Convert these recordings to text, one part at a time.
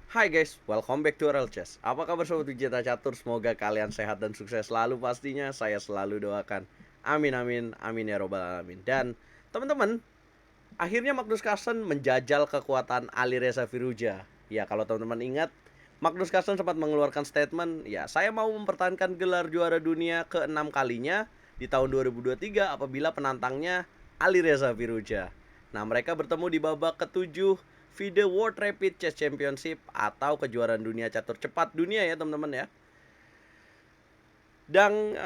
Hai guys, welcome back to Real Chess. Apa kabar sobat Wijata Catur? Semoga kalian sehat dan sukses selalu pastinya. Saya selalu doakan. Amin amin amin ya robbal alamin. Dan teman-teman, akhirnya Magnus Carlsen menjajal kekuatan Ali Reza Firouzja. Ya kalau teman-teman ingat, Magnus Carlsen sempat mengeluarkan statement, ya saya mau mempertahankan gelar juara dunia ke-6 kalinya di tahun 2023 apabila penantangnya Ali Reza Firouzja. Nah mereka bertemu di babak ke-7 FIDE World Rapid Chess Championship atau kejuaraan dunia catur cepat dunia ya teman-teman ya. Dan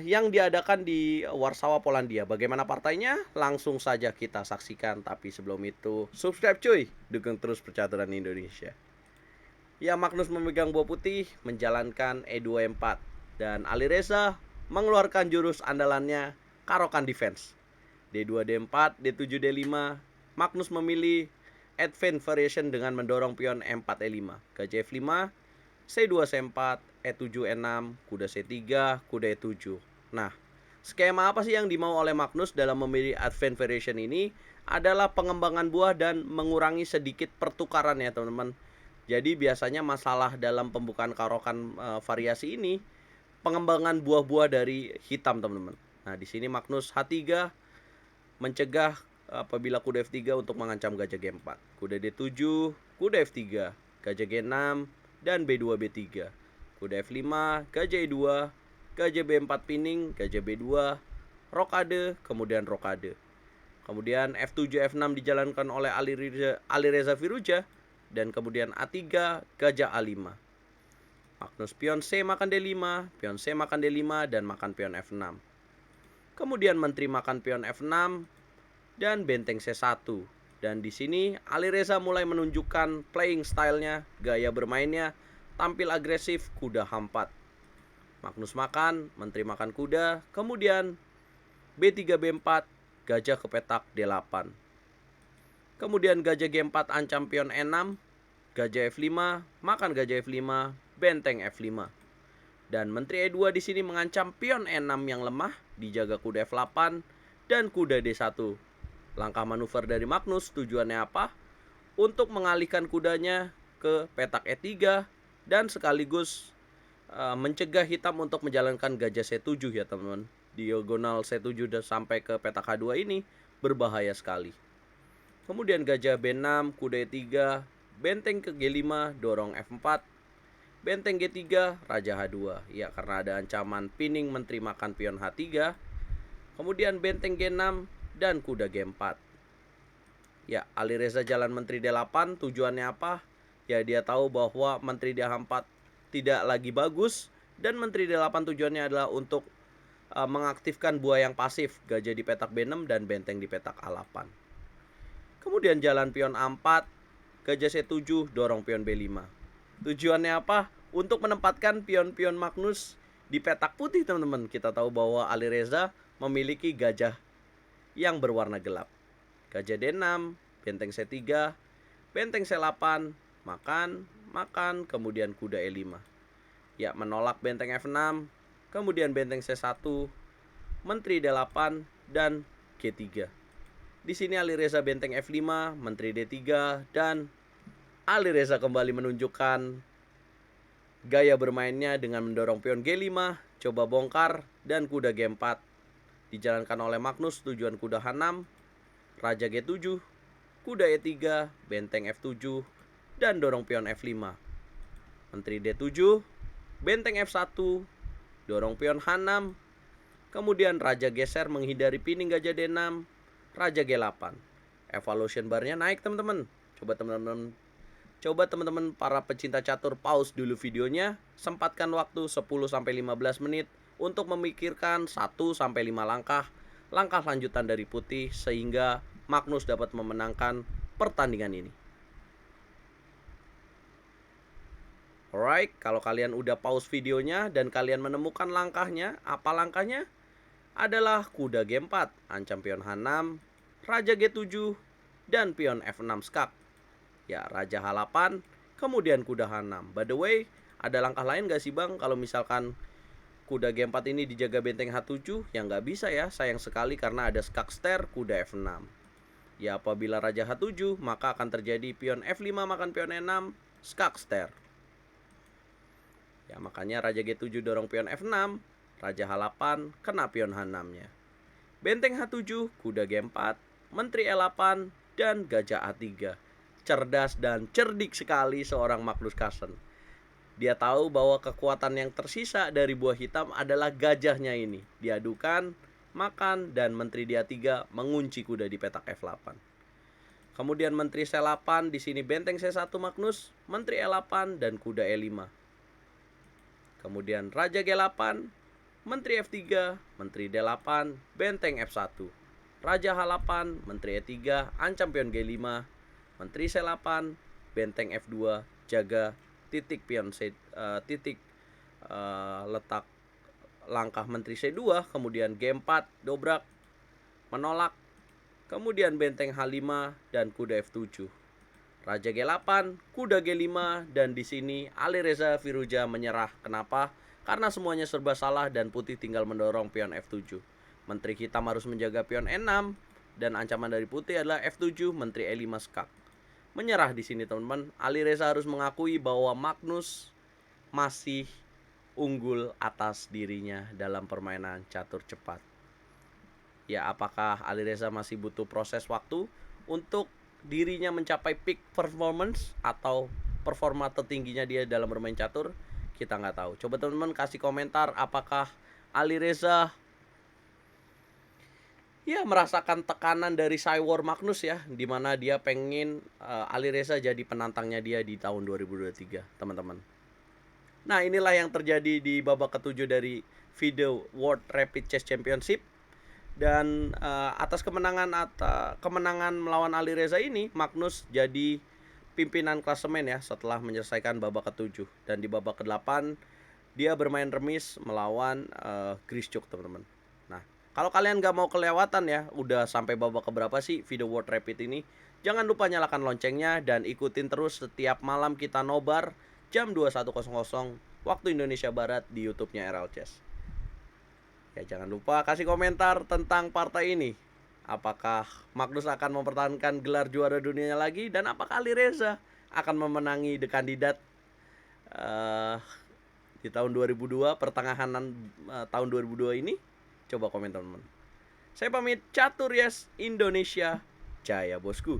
yang diadakan di Warsawa, Polandia. Bagaimana partainya? Langsung saja kita saksikan. Tapi sebelum itu, subscribe cuy. Dukung terus percaturan Indonesia. Ya, Magnus memegang buah putih, menjalankan E2 E4. Dan Ali Reza mengeluarkan jurus andalannya, Karokan Defense. D2 D4, D7 D5. Magnus memilih advance variation dengan mendorong pion E4 E5, gajah F5, C2 C4, E7 E6, kuda C3, kuda E7. Nah, skema apa sih yang dimau oleh Magnus dalam memilih advance variation ini? Adalah pengembangan buah dan mengurangi sedikit pertukaran ya teman-teman. Jadi biasanya masalah dalam pembukaan karokan variasi ini pengembangan buah-buah dari hitam teman-teman. Nah, di sini Magnus H3 mencegah apabila kuda F3 untuk mengancam gajah G4. Kuda D7, kuda F3, gajah G6, dan B2 B3. Kuda F5, gajah E2, gajah B4 pining, gajah B2, rokade, kemudian rokade. Kemudian F7 F6 dijalankan oleh Ali Reza Firouzja dan kemudian A3 gajah A5. Magnus pion C makan D5, pion C makan D5 dan makan pion F6. Kemudian menteri makan pion F6 dan benteng C1. Dan di sini Ali Reza mulai menunjukkan playing stylenya, gaya bermainnya, tampil agresif, kuda H4. Magnus makan, menteri makan kuda, kemudian B3 B4, gajah ke petak D8. Kemudian gajah G4 ancam pion E6, gajah F5, makan gajah F5, benteng F5. Dan menteri E2 di sini mengancam pion E6 yang lemah, dijaga kuda F8 dan kuda D1. Langkah manuver dari Magnus tujuannya apa? Untuk mengalihkan kudanya ke petak E3 dan sekaligus mencegah hitam untuk menjalankan gajah C7 ya teman-teman. Diagonal C7 sampai ke petak H2 ini berbahaya sekali. Kemudian gajah B6, kuda E3, benteng ke G5, dorong F4, benteng G3, raja H2. Ya karena ada ancaman pining menteri makan pion H3. Kemudian benteng G6 dan kuda G4. Ya, Ali Reza jalan menteri D8, tujuannya apa? Ya dia tahu bahwa menteri D4 tidak lagi bagus dan menteri D8 tujuannya adalah untuk mengaktifkan buah yang pasif, gajah di petak B6 dan benteng di petak A8. Kemudian jalan pion A4, gajah C7, dorong pion B5. Tujuannya apa? Untuk menempatkan pion-pion Magnus di petak putih teman-teman. Kita tahu bahwa Ali Reza memiliki gajah yang berwarna gelap. Gajah D6, benteng C3, benteng C8, makan, kemudian kuda E5. Ya, menolak benteng F6, kemudian benteng C1, menteri D8 dan G3. Di sini Ali Reza benteng F5, menteri D3 dan Ali Reza kembali menunjukkan gaya bermainnya dengan mendorong pion G5, coba bongkar dan kuda G4. Dijalankan oleh Magnus tujuan kuda H6, raja G7, kuda E3, benteng F7 dan dorong pion F5. Menteri D7, benteng F1, dorong pion H6, kemudian raja geser menghindari pining gajah D6, raja G8. Evolution barnya naik teman-teman. Coba teman-teman para pecinta catur pause dulu videonya, sempatkan waktu 10-15 menit untuk memikirkan 1-5 langkah lanjutan dari putih sehingga Magnus dapat memenangkan pertandingan ini. Alright, kalau kalian udah pause videonya dan kalian menemukan langkahnya, apa langkahnya? Adalah kuda G4, ancam pion H6, raja G7, dan pion F6 skak. Ya, raja H8, kemudian kuda H6. By the way, ada langkah lain gak sih bang kalau misalkan kuda G4 ini dijaga benteng H7? Ya nggak bisa ya, sayang sekali karena ada skak ster kuda F6. Ya apabila raja H7 maka akan terjadi pion F5 makan pion E6, Skakster. Ya makanya Raja G7 dorong pion F6, Raja H8 kena pion H6-nya. Benteng H7, kuda G4, Menteri E8, dan gajah A3. Cerdas dan cerdik sekali seorang Magnus Carlsen. Dia tahu bahwa kekuatan yang tersisa dari buah hitam adalah gajahnya ini. Diadukan, makan, dan Menteri di A3 mengunci kuda di petak F8. Kemudian Menteri C8, di sini benteng C1 Magnus, Menteri E8, dan kuda E5. Kemudian Raja G8, Menteri F3, Menteri D8, benteng F1. Raja H8, Menteri E3, ancam pion G5, Menteri C8, benteng F2, jaga titik pion letak langkah Menteri C2, kemudian G4, dobrak, menolak, kemudian benteng H5 dan kuda F7. Raja G8, kuda G5, dan di sini Alireza Firouzja menyerah. Kenapa? Karena semuanya serba salah dan putih tinggal mendorong pion F7. Menteri hitam harus menjaga pion E6 dan ancaman dari putih adalah F7, Menteri E5 skak. Menyerah di sini teman-teman. Alireza harus mengakui bahwa Magnus masih unggul atas dirinya dalam permainan catur cepat. Ya, apakah Alireza masih butuh proses waktu untuk dirinya mencapai peak performance atau performa tertingginya dia dalam bermain catur? Kita nggak tahu. Coba teman-teman kasih komentar apakah Alireza ya merasakan tekanan dari Cywar Magnus ya, dimana dia pengen Alireza jadi penantangnya dia di tahun 2023 teman-teman. Nah inilah yang terjadi di babak ketujuh dari FIDE World Rapid Chess Championship. Dan atas kemenangan melawan Alireza ini, Magnus jadi pimpinan klasemen ya setelah menyelesaikan babak ketujuh. Dan di babak ke-8 dia bermain remis melawan Grischuk teman-teman. Nah kalau kalian gak mau kelewatan ya, udah sampai babak keberapa sih FIDE World Rapid ini, jangan lupa nyalakan loncengnya dan ikutin terus setiap malam kita nobar jam 21.00 waktu Indonesia Barat di YouTube-nya RL Chess. Ya jangan lupa kasih komentar tentang partai ini. Apakah Magnus akan mempertahankan gelar juara dunianya lagi, dan apakah Alireza akan memenangi The Kandidat di tahun 2002, pertengahan tahun 2002 ini? Coba komen teman-teman. Saya pamit, catur yes Indonesia Jaya bosku.